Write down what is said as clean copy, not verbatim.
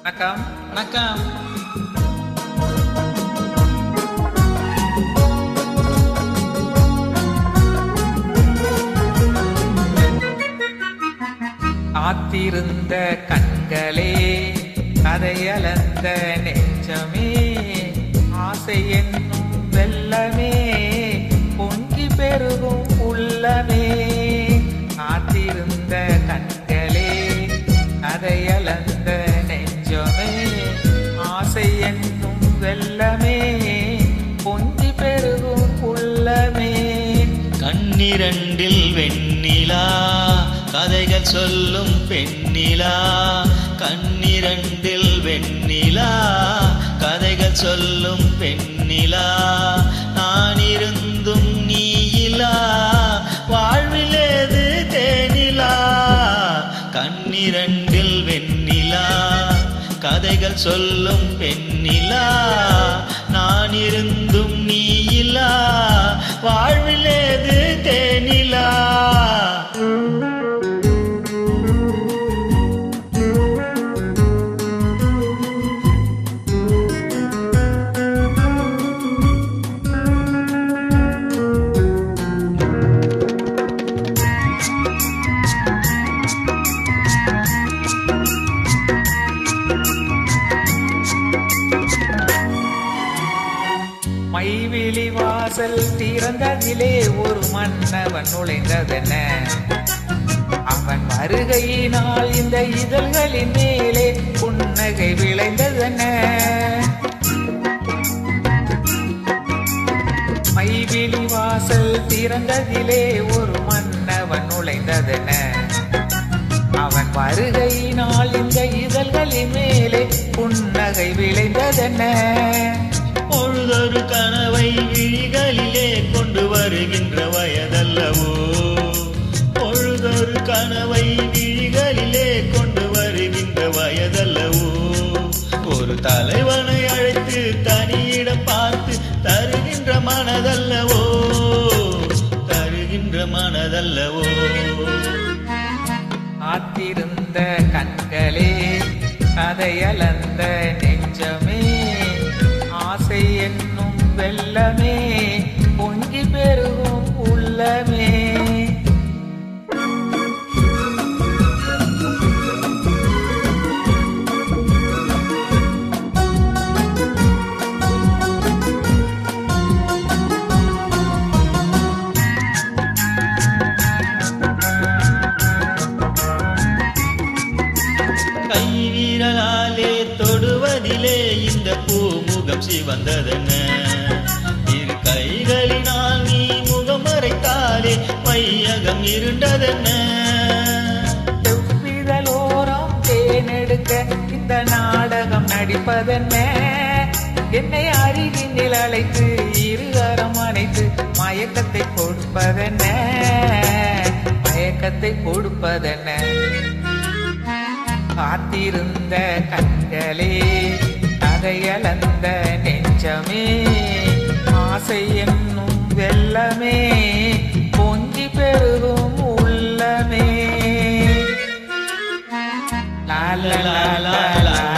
வணக்கம். வணக்கம். காத்திருந்த கண்களே, கதையளந்த நெஞ்சமே, ஆசை என்னும் வெள்ளமே, பொங்கி பெருகும் உள்ளமே. காத்திருந்த கண்களே, கதையளந்த நெஞ்சமே, ஆசை என்னும் வெள்ளமே, பொங்கி பெருகும் உள்ளமே. கண்ணிரண்டில் வெண்ணிலா, கதைகள் சொல்லும் பெண்ணிலா. கண்ணிரண்டில் வெண்ணிலா, கதைகள் சொல்லும் பெண்ணிலா. நான் இருந்தும் நீயிலா, வாழ்விலேது தேனிலா. கண்ணிரண்டில் வெண்ணிலா, கதைகள் சொல்லும் பெண்ணிலா. நான் இருந்தும் நீயிலா, வாழ்விலேது தேனிலா. மைவிழி வாசல் திறந்ததிலே ஒரு மன்னவன் நுழைந்ததென்ன. அவன் வருகையினால் இந்த இதழ்களின் மேலே புன்னகை விளைந்ததென்ன. மைவிழி வாசல் திறந்ததிலே ஒரு மன்னவன் நுழைந்ததென்ன. அவன் வருகையினால் இந்த இதழ்களின் மேலே புன்னகை விளைந்ததென்ன. பொழுதொரு கனவை விழிகளிலே கொண்டு வருகின்ற வயதல்லவோ. பொழுதொரு கனவை விழிகளிலே கொண்டு வருகின்ற வயதல்லவோ. ஒரு தலைவனை அழைத்து தனியிடம் பார்த்து தருகின்ற மனதல்லவோ. தருகின்ற மனதல்லவோ. காத்திருந்த கண்களே, கதையளந்த நெஞ்சமே, ஆசை என்னும் வெள்ளமே, பொங்கி பெருகும் உள்ளமே. கைவிரலாலே தொடுவதிலே இந்த பூமுகம் சிவந்ததென்ன. இரு கைகளினால் நீ முகம் மறைத்தாலே மையகம் இருண்டதென்ன. செவ்விதழோரம் தேனெடுக்க இந்த நாடகம் நடிப்பதென்ன. என்னை அருகினில் அழைத்து இருகரம் அணைத்து மயக்கத்தை கொடுப்பதென்ன. மயக்கத்தை கொடுப்பதென்ன. காத்திருந்த கண்களே, கதையளந்த நெஞ்சமே, ஆசை என்னும் வெள்ளமே, பொங்கி பெருகும் உள்ளமே. லா லா லா லா லா.